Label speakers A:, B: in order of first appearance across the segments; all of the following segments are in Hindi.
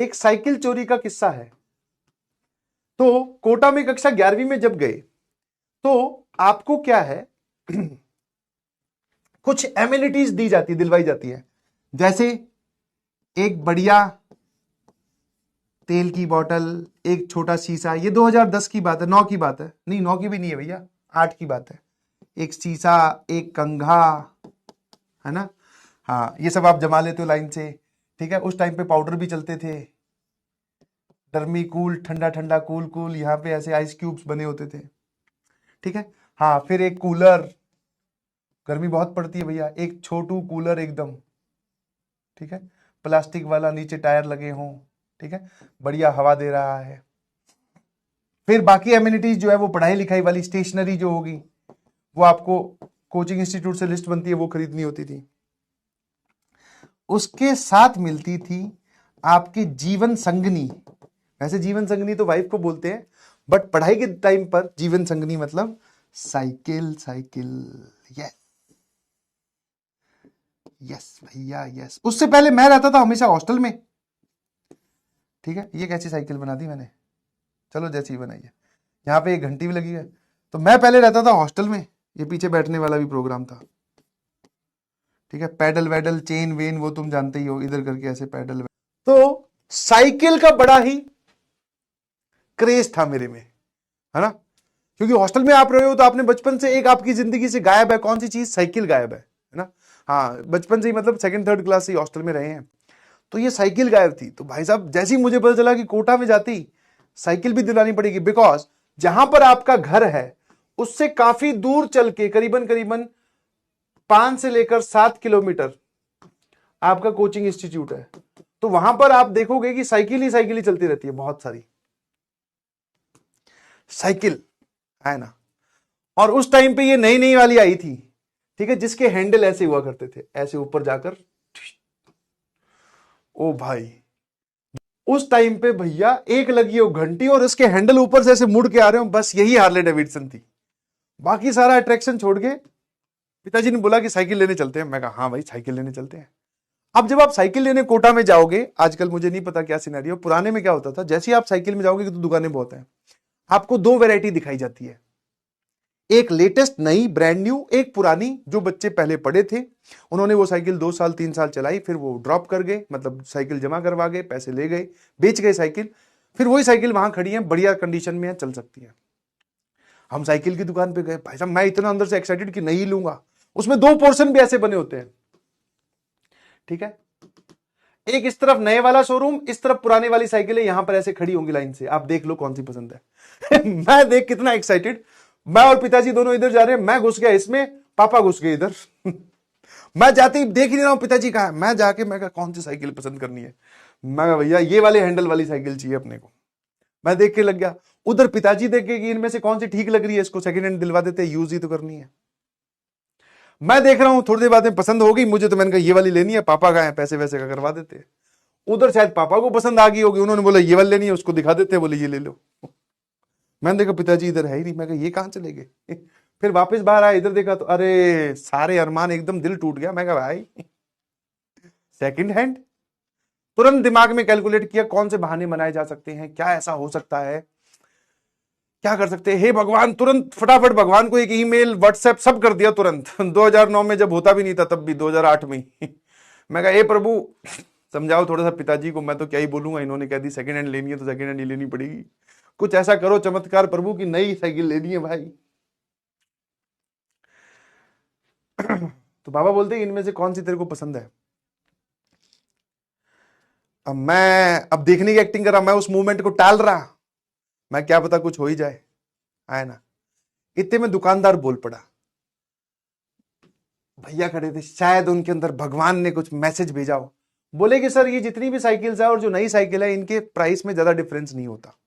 A: एक साइकिल चोरी का किस्सा है। तो कोटा में कक्षा 11वीं में जब गए तो आपको क्या है कुछ एमिनिटीज दी जाती, दिलवाई जाती है, जैसे एक बढ़िया तेल की बोतल, एक छोटा शीशा। ये 2010 की बात है, 9 की बात है, नहीं 9 की भी नहीं है भैया, 8 की बात है। एक शीशा, एक कंघा, है ना। हाँ, ये सब आप जमा लेते हो लाइन से, ठीक है। उस टाइम पे पाउडर भी चलते थे, डर्मी कूल, ठंडा ठंडा कूल कूल, यहाँ पे ऐसे आइस क्यूब्स बने होते थे, ठीक है। हाँ, फिर एक कूलर, गर्मी बहुत पड़ती है भैया, एक छोटू कूलर एकदम, ठीक है, प्लास्टिक वाला, नीचे टायर लगे हों, ठीक है, बढ़िया हवा दे रहा है। फिर बाकी एमिनिटीज जो है वो पढ़ाई लिखाई वाली स्टेशनरी जो होगी वो आपको कोचिंग इंस्टीट्यूट से लिस्ट बनती है, वो खरीदनी होती थी। उसके साथ मिलती थी आपकी जीवन संगनी। वैसे जीवन संगनी तो वाइफ को बोलते हैं, बट पढ़ाई के टाइम पर जीवन संगनी मतलब साइकिल। साइकिल, यस यस भैया यस। उससे पहले मैं रहता था हमेशा हॉस्टल में, ठीक है। ये कैसी साइकिल बना दी मैंने, चलो जैसी बनाई है, यहाँ पे एक घंटी भी लगी है। तो मैं पहले रहता था हॉस्टल में, ये पीछे बैठने वाला भी प्रोग्राम था, ठीक है। पैडल वैडल, चेन वेन, वो तुम जानते ही हो, इधर करके ऐसे पैडल। तो साइकिल का बड़ा ही क्रेज था मेरे में, है ना, क्योंकि हॉस्टल में आप रहे हो तो आपने बचपन से एक आपकी जिंदगी से गायब है, कौन सी चीज, साइकिल गायब है ना। हाँ, बचपन से ही, मतलब सेकंड थर्ड क्लास से हॉस्टल में रहे हैं, तो ये साइकिल गायब थी। तो भाई साहब जैसे ही मुझे पता चला कि कोटा में जाती साइकिल भी दिलानी पड़ेगी, बिकॉज जहां पर आपका घर है उससे काफी दूर चल के, करीबन करीबन 5 से लेकर 7 किलोमीटर आपका कोचिंग इंस्टीट्यूट है। तो वहां पर आप देखोगे कि साइकिल ही चलती रहती है, बहुत सारी साइकिल, है ना। और उस टाइम पे ये नई नई वाली आई थी, ठीक है, जिसके हैंडल ऐसे हुआ करते थे, ऐसे ऊपर जाकर। ओ भाई, उस टाइम पे भैया एक लगी हो घंटी और उसके हैंडल ऊपर से ऐसे मुड़ के आ रहे हो, बस यही हार्ले डेविडसन थी। बाकी सारा अट्रैक्शन छोड़ के पिताजी ने बोला कि साइकिल लेने चलते हैं। मैं कहा हाँ भाई साइकिल लेने चलते हैं। अब जब आप साइकिल लेने कोटा में जाओगे, आजकल मुझे नहीं पता क्या सिनेरियो, पुराने में क्या होता था, जैसे ही आप साइकिल में जाओगे तो दुकानें बहुत हैं, आपको 2 वैरायटी दिखाई जाती है, एक लेटेस्ट नई ब्रांड न्यू, एक पुरानी जो बच्चे पहले पढ़े थे, उन्होंने वो साइकिल 2 साल 3 साल चलाई, फिर वो ड्रॉप कर गए, मतलब साइकिल जमा करवा गए, पैसे ले गए, बेच गए साइकिल, फिर वही साइकिल वहां खड़ी है, बढ़िया कंडीशन में है, चल सकती है। हम साइकिल की दुकान पे गए, भाई साहब मैं इतना अंदर से एक्साइटेड कि नहीं लूंगा। उसमें 2 पोर्शन भी ऐसे बने होते हैं, ठीक है, एक इस तरफ नए वाला शोरूम, इस तरफ पुराने वाली साइकिलें यहां पर ऐसे खड़ी होंगी लाइन से, आप देख लो कौन सी पसंद है। मैं देख कितना एक्साइटेड, मैं और पिताजी दोनों इधर जा रहे हैं, मैं घुस गया इसमें, पापा घुस गए इधर। मैं जाते ही देख ही नहीं रहा हूं पिताजी कहां है, मैं जाके मैं कहा कौन सी साइकिल पसंद करनी है, मैं कहा भैया ये वाले हैंडल वाली साइकिल चाहिए अपने को। मैं देख के लग गया, उधर पिताजी देख के कि इनमें से कौन सी ठीक लग रही है, इसको सेकंड हैंड दिलवा देते, यूज ही तो करनी है। मैं देख रहा हूं, थोड़ी देर बाद में पसंद हो गई मुझे, तो मैंने कहा ये वाली लेनी है, पापा कहां है, पैसे वैसे का करवा देते। उधर शायद पापा को पसंद आ गई होगी, उन्होंने बोला ये वाली लेनी है, उसको दिखा देते, बोले ये ले लो। मैंने देखा पिताजी इधर है ही नहीं, मैं कहा ये कहां चले गए। फिर वापस बाहर आया, इधर देखा तो अरे सारे अरमान, एकदम दिल टूट गया। मैं कहा भाई सेकंड हैंड, तुरंत दिमाग में कैलकुलेट किया कौन से बहाने बनाए जा सकते हैं, क्या ऐसा हो सकता है, क्या कर सकते हैं, हे भगवान, तुरंत फटाफट भगवान को एक ईमेल व्हाट्सएप सब कर दिया तुरंत। 2009 में जब होता भी नहीं था, तब भी 2008 में। मैं कहा हे प्रभु समझाओ थोड़ा सा पिताजी को, मैं तो क्या ही बोलूंगा, इन्होंने कह दी सेकंड हैंड लेनी है तो सेकंड हैंड ही लेनी पड़ेगी, कुछ ऐसा करो चमत्कार प्रभु की नई साइकिल लेनी है भाई। तो बाबा बोलते हैं इनमें से कौन सी तेरे को पसंद है। अब देखने की एक्टिंग कर रहा, मैं उस मूवमेंट को टाल रहा, मैं क्या पता कुछ हो ही जाए, आए ना। इतने में दुकानदार बोल पड़ा, भैया खड़े थे, शायद उनके अंदर भगवान ने कुछ मैसेज भेजा हो। बोले कि सर ये जितनी भी साइकिल्स है और जो नई साइकिल है, इनके प्राइस में ज्यादा डिफरेंस नहीं होता।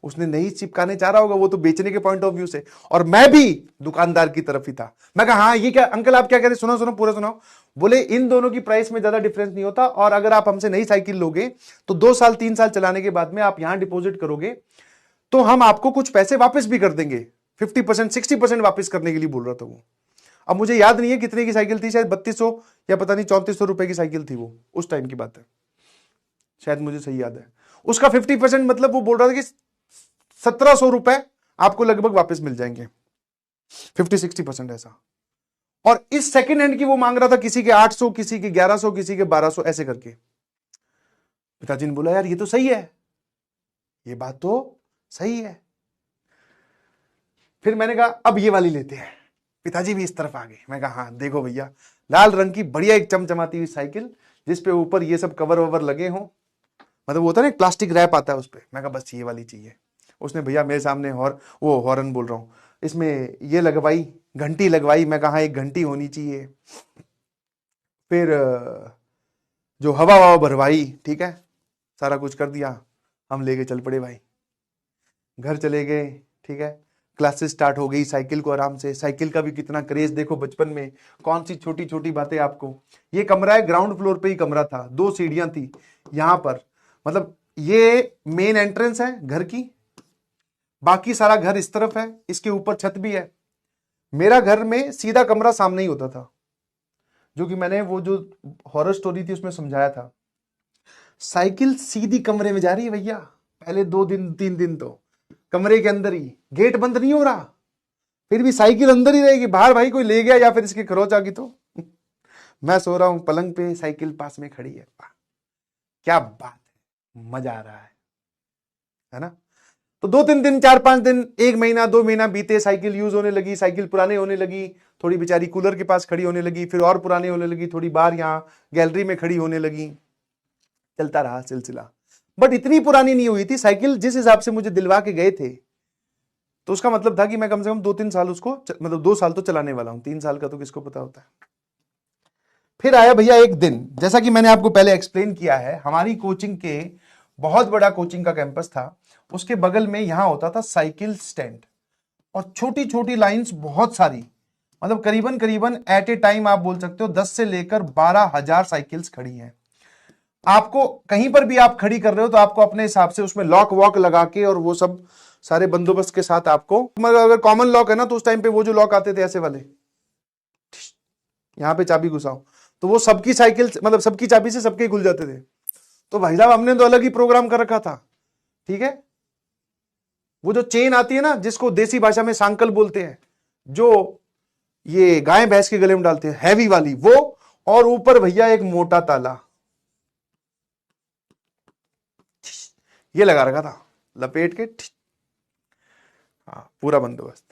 A: उसने नहीं चिपकाने चाह रहा होगा, वो तो बेचने के पॉइंट ऑफ व्यू से, और मैं भी दुकानदार की तरफ ही था। मैं कहा हाँ ये क्या अंकल आप क्या कह रहे, सुनो सुनो पूरा सुनाओ। बोले इन दोनों की प्राइस में ज्यादा डिफरेंस नहीं होता, और अगर आप हमसे नई साइकिल लोगे तो 2 साल 3 साल चलाने के बाद में आप यहां डिपॉजिट करोगे तो हम आपको कुछ पैसे वापस भी कर देंगे, 50% 60% वापस करने के लिए बोल रहा था वो। अब मुझे याद नहीं है कितने की साइकिल थी, शायद 3200 या पता नहीं 3400 रुपए की साइकिल थी वो, उस टाइम की बात है। शायद मुझे सही याद है। उसका 50% मतलब वो बोल रहा था कि 1700 रुपए आपको लगभग वापस मिल जाएंगे, 50-60% ऐसा। और इस सेकेंड हैंड की वो मांग रहा था किसी के 800, किसी के 1100, किसी के 1200 ऐसे करके। पिताजी ने बोला यार ये तो सही है, ये बात तो सही है। फिर मैंने कहा अब ये वाली लेते हैं। पिताजी भी इस तरफ आ गए। मैं कहा हाँ देखो भैया, लाल रंग की बढ़िया एक चमचमाती हुई साइकिल जिसपे ऊपर ये सब कवर ववर लगे हों, मतलब वो होता है ना प्लास्टिक रैप आता है उस पर। मैं कहा बस ये वाली चाहिए। उसने भैया मेरे सामने वो हॉर्न बोल रहा हूँ, इसमें ये लगवाई, घंटी लगवाई। मैं कहा एक घंटी होनी चाहिए। फिर जो हवा ववा भरवाई, ठीक है, सारा कुछ कर दिया। हम लेके चल पड़े भाई, घर चले गए। ठीक है, क्लासेस स्टार्ट हो गई, साइकिल को आराम से। साइकिल का भी कितना क्रेज देखो बचपन में, कौन सी छोटी छोटी बातें आपको। ये कमरा है, ग्राउंड फ्लोर पे ही कमरा था, 2 सीढ़ियां थी यहां पर, मतलब ये मेन एंट्रेंस है घर की, बाकी सारा घर इस तरफ है, इसके ऊपर छत भी है। मेरा घर में सीधा कमरा सामने ही होता था, जो कि मैंने वो जो हॉरर स्टोरी थी उसमें समझाया था। साइकिल सीधी कमरे में जा रही है भैया, पहले 2 दिन 3 दिन तो कमरे के अंदर ही, गेट बंद नहीं हो रहा, फिर भी साइकिल अंदर ही रहेगी। बाहर भाई कोई ले गया या फिर इसकी खरोच आ गई तो मैं सो रहा हूं पलंग पे, साइकिल पास में खड़ी है। क्या बात है, मजा आ रहा है ना। तो 2-3 दिन, 4-5 दिन, 1 महीना 2 महीना बीते, साइकिल यूज होने लगी, साइकिल पुराने होने लगी, थोड़ी बेचारी कूलर के पास खड़ी होने लगी, फिर और पुराने होने लगी, थोड़ी बाहर यहाँ गैलरी में खड़ी होने लगी। चलता रहा सिलसिला, बट इतनी पुरानी नहीं हुई थी साइकिल। जिस हिसाब से मुझे दिलवा के गए थे, तो उसका मतलब था कि मैं कम से कम 2-3 साल उसको मतलब 2 साल तो चलाने वाला हूं, 3 साल का तो किसको पता होता है। फिर आया भैया एक दिन, जैसा कि मैंने आपको पहले एक्सप्लेन किया है, हमारी कोचिंग के बहुत बड़ा कोचिंग का कैंपस था, उसके बगल में यहां होता था साइकिल स्टैंड, और छोटी छोटी लाइंस बहुत सारी, मतलब करीबन करीबन एट ए टाइम आप बोल सकते हो 10 से लेकर 12,000 साइकिल्स खड़ी हैं। आपको कहीं पर भी आप खड़ी कर रहे हो तो आपको अपने हिसाब से उसमें लॉक वॉक लगा के और वो सब सारे बंदोबस्त के साथ आपको, मगर अगर कॉमन लॉक है ना तो उस टाइम पे वो जो लॉक आते थे ऐसे वाले, यहां पे चाबी घुसाओ तो वो सबकी साइकिल मतलब सबकी चाबी से सबके खुल जाते थे। तो भाई साहब हमने तो अलग ही प्रोग्राम कर रखा था। ठीक है, वो जो चेन आती है ना जिसको देसी भाषा में सांकल बोलते हैं, जो ये गाय भैंस के गले में डालते हैं, हैवी वाली वो, और ऊपर भैया एक मोटा ताला ये लगा रखा था लपेट के, हाँ पूरा बंदोबस्त।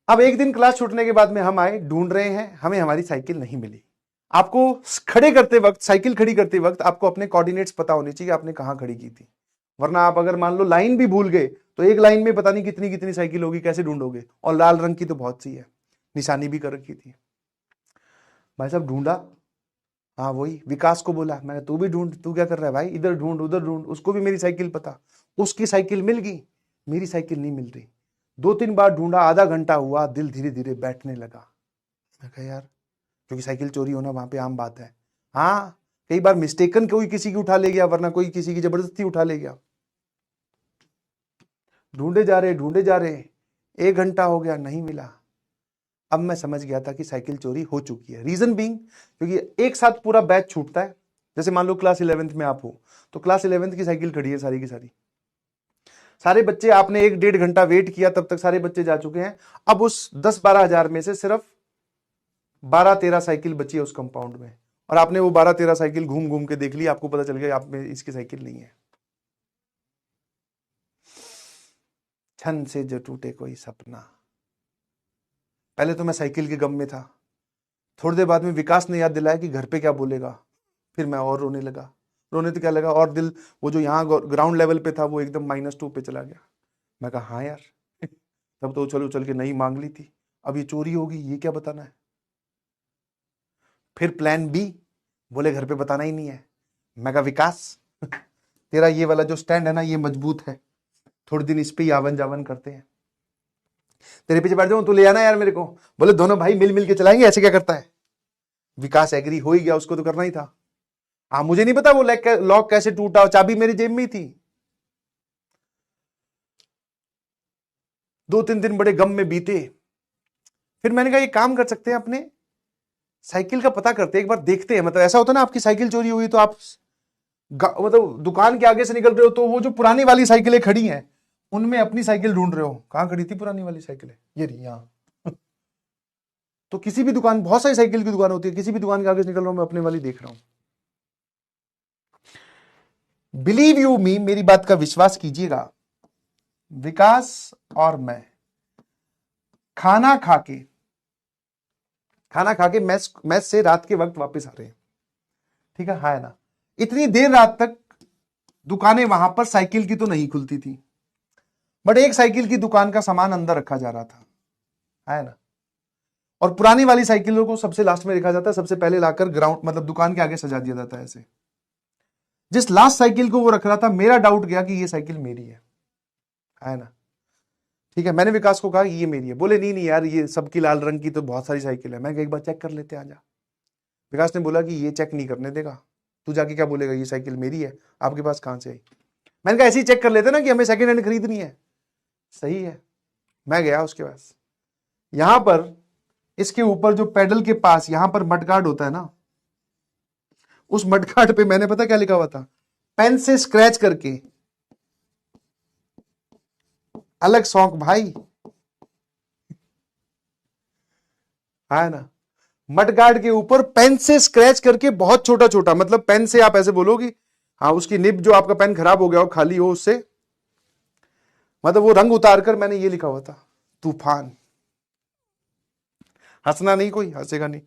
A: अब एक दिन क्लास छूटने के बाद में हम आए, ढूंढ रहे हैं, हमें हमारी साइकिल नहीं मिली। आपको खड़े करते वक्त, साइकिल खड़ी करते वक्त आपको अपने कोऑर्डिनेट्स पता होने चाहिए, आपने कहां खड़ी की थी, वरना आप अगर मान लो लाइन भी भूल गए तो एक लाइन में पता नहीं कितनी कितनी साइकिल होगी, कैसे ढूंढोगे। और लाल रंग की तो बहुत सी है, निशानी भी कर रखी थी। भाई साहब ढूंढा, हाँ वही विकास को बोला, मैं तू भी ढूंढ, तू क्या कर रहा है भाई, इधर ढूंढ उधर ढूंढ। उसको भी मेरी साइकिल पता, उसकी साइकिल मिल गई, मेरी साइकिल नहीं मिल रही। 2-3 बार ढूंढा, आधा घंटा हुआ, दिल धीरे धीरे बैठने लगा। मैं कहा यार, क्योंकि साइकिल चोरी होना वहां पे आम बात है। हाँ कई बार मिस्टेकन कोई किसी की उठा ले गया, वरना कोई किसी की जबरदस्ती उठा ले गया। ढूंढे जा रहे 1 घंटा हो गया, नहीं मिला। अब मैं समझ गया था कि साइकिल चोरी हो चुकी है। रीजन बीइंग, क्योंकि एक साथ पूरा बैच छूटता है। जैसे मान लो क्लास 11th में आप हो, तो क्लास 11th की साइकिल खड़ी है सारी की सारी, सारे बच्चे, आपने 1-1.5 घंटा वेट किया, तब तक सारे बच्चे जा चुके हैं। अब उस 10-12 हजार में से सिर्फ 12-13 साइकिल बची है उस कंपाउंड में, और आपने वो 12-13 साइकिल घूम घूम के देख ली, आपको पता चल गया आप में इसकी साइकिल नहीं है। छन से जो टूटे कोई सपना। पहले तो मैं साइकिल के गम में था, थोड़ी देर बाद में विकास ने याद दिलाया कि घर पे क्या बोलेगा, फिर मैं और रोने लगा। रोने तो क्या लगा, और दिल वो जो यहाँ ग्राउंड लेवल पे था वो एकदम -2 पे चला गया। मैं कहा हाँ यार तब तो चलो चल के नहीं मांग ली थी, अब ये चोरी होगी, ये क्या बताना है। फिर प्लान बी, बोले घर पे बताना ही नहीं है। मैं कहा विकास तेरा ये वाला जो स्टैंड है ना ये मजबूत है, थोड़े दिन इस पे ही आवन जावन करते हैं, तेरे पीछे बैठ जाऊं, तू ले आना यार मेरे को। बोले दोनों भाई मिल मिल के चलाएंगे, ऐसे क्या करता है। विकास एग्री हो ही गया, उसको तो करना ही था। हाँ मुझे नहीं पता वो लॉक कैसे टूटा, चाबी मेरी जेब में ही थी। 2-3 दिन बड़े गम में बीते। फिर मैंने कहा ये काम कर सकते हैं, अपने साइकिल का पता करते हैं, एक बार देखते हैं। मतलब ऐसा होता है ना, आपकी साइकिल चोरी हुई तो आप मतलब दुकान के आगे से निकल रहे हो तो वो जो पुरानी वाली साइकिलें खड़ी हैं उनमें अपनी साइकिल ढूंढ रहे हो, कहां खड़ी थी पुरानी वाली साइकिलें, ये रही यहां। तो किसी भी दुकान, बहुत सारी साइकिल की दुकान होती है, किसी भी दुकान के आगे से निकल रहा हूं मैं अपने वाली देख रहा हूं। बिलीव यू मी, मेरी बात का विश्वास कीजिएगा, विकास और मैं खाना खा के मैस से रात के वक्त वापस आ रहे हैं, ठीक है ना। इतनी देर रात तक दुकानें वहां पर साइकिल की तो नहीं खुलती थी, बट एक साइकिल की दुकान का सामान अंदर रखा जा रहा था, है ना। और पुरानी वाली साइकिलों को सबसे लास्ट में रखा जाता है, सबसे पहले लाकर ग्राउंड मतलब दुकान के आगे सजा दिया जाता है ऐसे। जिस लास्ट साइकिल को वो रख रहा था, मेरा डाउट गया कि ये साइकिल मेरी है ना। ठीक है, मैंने विकास को कहा ये मेरी है। बोले नहीं यार, ये सबकी लाल रंग की तो बहुत सारी साइकिल है। मैं एक बार चेक कर लेते हैं, आजा। विकास ने बोला कि ये चेक नहीं करने देगा, तू जाके क्या बोलेगा, ये साइकिल मेरी है, आपके पास कहां से आई। मैंने कहा ऐसे ही चेक कर लेते ना कि हमें सेकेंड हैंड खरीदनी है। सही है, मैं गया उसके पास। यहां पर इसके ऊपर जो पेडल के पास यहां पर मडगार्ड होता है ना, उस मडगार्ड पे मैंने पता क्या लिखा हुआ था, पेन से स्क्रैच करके, अलग शौक भाई, है ना। मडगार्ड के ऊपर पेन से स्क्रैच करके बहुत छोटा छोटा, मतलब पेन से आप ऐसे बोलोगी, हाँ उसकी निब जो आपका पेन खराब हो गया हो, खाली हो उससे, मतलब वो रंग उतार कर मैंने ये लिखा हुआ था, तूफान। हंसना नहीं, कोई हंसेगा नहीं।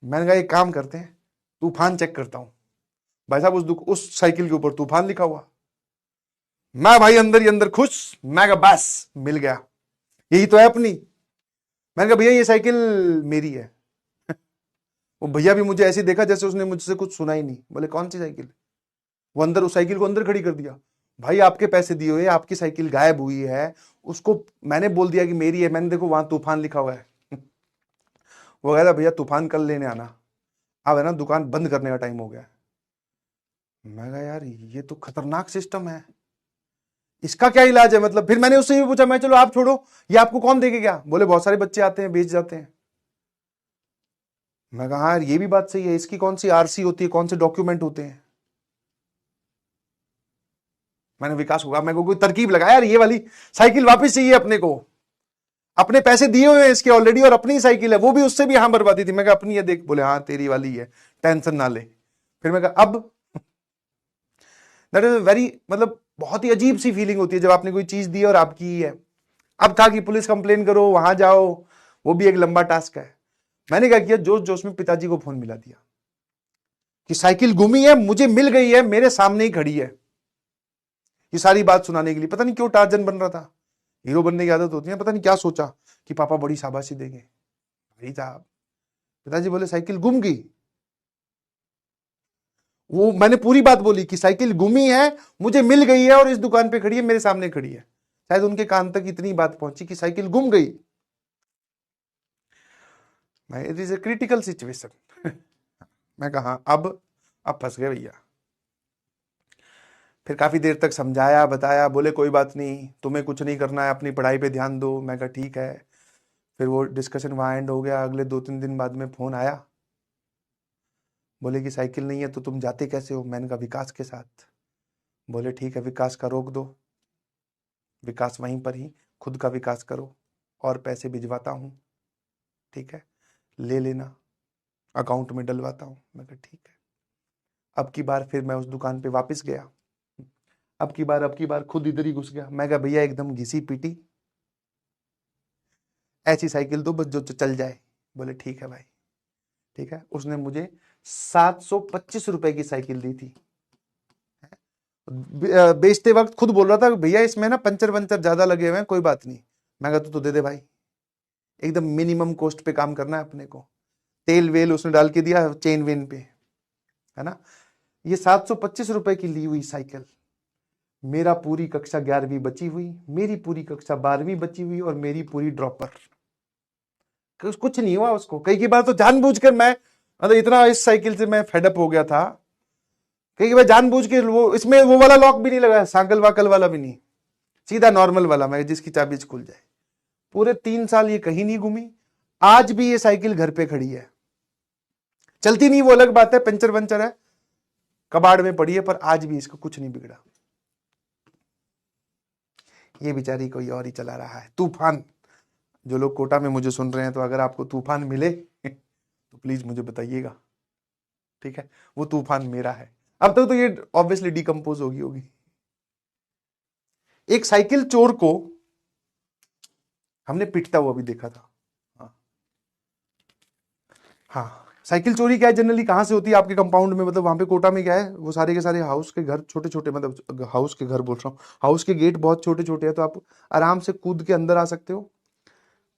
A: मैंने कहा एक काम करते हैं, तूफान चेक करता हूं। भाई साहब उस साइकिल के ऊपर तूफान लिखा हुआ। मैं भाई अंदर ही अंदर खुश, मैं कहा बस मिल गया, यही तो है अपनी। मैंने कहा भैया ये साइकिल मेरी है। वो भैया भी मुझे ऐसे देखा जैसे उसने मुझसे कुछ सुना ही नहीं। बोले कौन सी साइकिल। वो अंदर उस साइकिल को अंदर खड़ी कर दिया। भाई आपके पैसे दिए हुए, आपकी साइकिल गायब हुई है, उसको मैंने बोल दिया कि मेरी है। मैंने देखो वहां तूफान लिखा हुआ है। वो कह रहा भैया तूफान कल लेने आना, अब है ना दुकान बंद करने का टाइम हो गया। मैं कहा यार ये तो खतरनाक सिस्टम है, इसका क्या इलाज है। मतलब फिर मैंने उससे भी पूछा, मैं चलो आप छोड़ो, ये आपको कौन देके गया। बोले बहुत सारे बच्चे आते हैं बेच जाते हैं। मैं कहा यार ये भी बात सही है, इसकी कौन सी आरसी होती है, कौन से डॉक्यूमेंट होते हैं। मैंने विकास को कहा, मैं को कोई तरकीब लगा यार, ये वाली साइकिल वापस चाहिए अपने को, अपने पैसे दिए हुए हैं इसके ऑलरेडी, और अपनी साइकिल है, वो भी उससे भी हाँ बर्बादी थी। मैं कहा अपनी है देख। बोले हाँ तेरी वाली है, टेंशन ना ले। फिर मैं कहा अब, दैट इज वेरी, मतलब बहुत ही अजीब सी फीलिंग होती है जब आपने कोई चीज दी और आपकी ही है। अब था कि पुलिस कंप्लेन करो, वहां जाओ, वो भी एक लंबा टास्क है। मैंने क्या किया, जोश जोश में पिताजी को फोन मिला दिया कि साइकिल गुमी है, मुझे मिल गई है, मेरे सामने ही खड़ी है। ये सारी बात सुनाने के लिए पता नहीं क्यों टार्जन बन रहा था, हीरो बनने की आदत होती है। पता नहीं क्या सोचा कि पापा बड़ी शाबाशी देंगे। भाई साहब, पिताजी बोले साइकिल गुम गई। वो मैंने पूरी बात बोली कि साइकिल गुमी है, मुझे मिल गई है और इस दुकान पे खड़ी है, मेरे सामने खड़ी है। शायद उनके कान तक इतनी बात पहुंची कि साइकिल गुम गई। It is a critical situation. मैं कहा अब फंस गए भैया। फिर काफी देर तक समझाया बताया, बोले कोई बात नहीं, तुम्हें कुछ नहीं करना है, अपनी पढ़ाई पे ध्यान दो। मैं कहा ठीक है। फिर वो डिस्कशन वहां एंड हो गया। अगले 2-3 दिन बाद में फोन आया, बोले कि साइकिल नहीं है तो तुम जाते कैसे हो। मैंने कहा विकास के साथ। बोले ठीक है, विकास का रोक दो, विकास वहीं पर ही खुद का विकास करो, और पैसे भिजवाता हूं, ठीक है, ले लेना, अकाउंट में डलवाता हूं। मैं कहा ठीक है। अब की बार फिर मैं उस दुकान पे वापस गया। अब की बार खुद इधर ही घुस गया। मैं कहा भैया एकदम घिसी पीटी ऐसी साइकिल दो बस जो चल जाए। बोले ठीक है भाई, ठीक है। उसने मुझे 725 रुपए की साइकिल दी थी। बेचते वक्त खुद बोल रहा था भैया इसमें ना पंचर वंचर ज्यादा लगे हुए हैं, कोई बात नहीं। मैं कहा तो दे दे भाई, एकदम मिनिमम कॉस्ट पे काम करना है अपने को। तेल वेल उसने डाल के दिया चेन वेन पे, है ना। ये 725 रुपए की ली हुई साइकिल, मेरा पूरी कक्षा 11वीं बची हुई, मेरी पूरी कक्षा 12वीं बची हुई, और मेरी पूरी ड्रॉपर। कुछ नहीं हुआ उसको। कई बार तो जानबूझकर मैं, मतलब इतना इस साइकिल से मैं फेडअप हो गया था, कई बार जानबूझ के वो इसमें वो वाला लॉक भी नहीं लगा, सांकल वाकल वाला भी नहीं, सीधा नॉर्मल वाला, मैं जिसकी चाबी खुल जाए। पूरे 3 साल ये कहीं नहीं घूमी। आज भी ये साइकिल घर पे खड़ी है, चलती नहीं वो अलग बात है, पंचर वंचर है, कबाड़ में पड़ी है, पर आज भी इसका कुछ नहीं बिगड़ा। ये बेचारी कोई और ही चला रहा है। तूफान, जो लोग कोटा में मुझे सुन रहे हैं, तो अगर आपको तूफान मिले तो प्लीज मुझे बताइएगा, ठीक है? वो तूफान मेरा है। अब तक तो ये ऑब्वियसली डिकम्पोज होगी। एक साइकिल चोर को हमने पिटता हुआ भी देखा था। हाँ, साइकिल चोरी क्या है, जनरली कहां से होती है? आपके कंपाउंड में, मतलब वहां पे कोटा में क्या है, वो सारे के सारे हाउस के घर छोटे छोटे, मतलब हाउस के घर बोल रहा हूँ, हाउस के गेट बहुत छोटे छोटे हैं, तो आप आराम से कूद के अंदर आ सकते हो,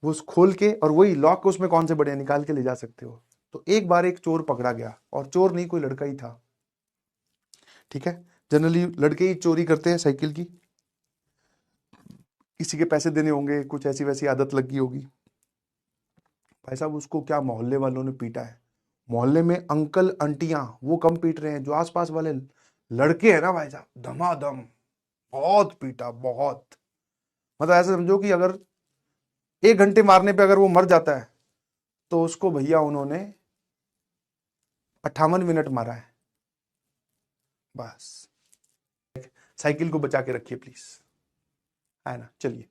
A: वो खोल के, और वही लॉक उसमें कौन से बड़े हैं, निकाल के ले जा सकते हो। तो एक बार एक चोर पकड़ा गया, और चोर नहीं, कोई लड़का ही था, ठीक है? जनरली लड़के ही चोरी करते हैं साइकिल की, किसी के पैसे देने होंगे, कुछ ऐसी वैसी आदत लगी होगी। भाई साहब, उसको क्या मोहल्ले वालों ने पीटा है। मोहल्ले में अंकल आंटियां वो कम पीट रहे हैं, जो आसपास वाले लड़के हैं ना भाई साहब, धमाधम बहुत पीटा, बहुत। मतलब ऐसे समझो कि अगर 1 घंटे मारने पे अगर वो मर जाता है, तो उसको भैया उन्होंने 58 मिनट मारा है बस। साइकिल को बचा के रखिए प्लीज, है ना? चलिए।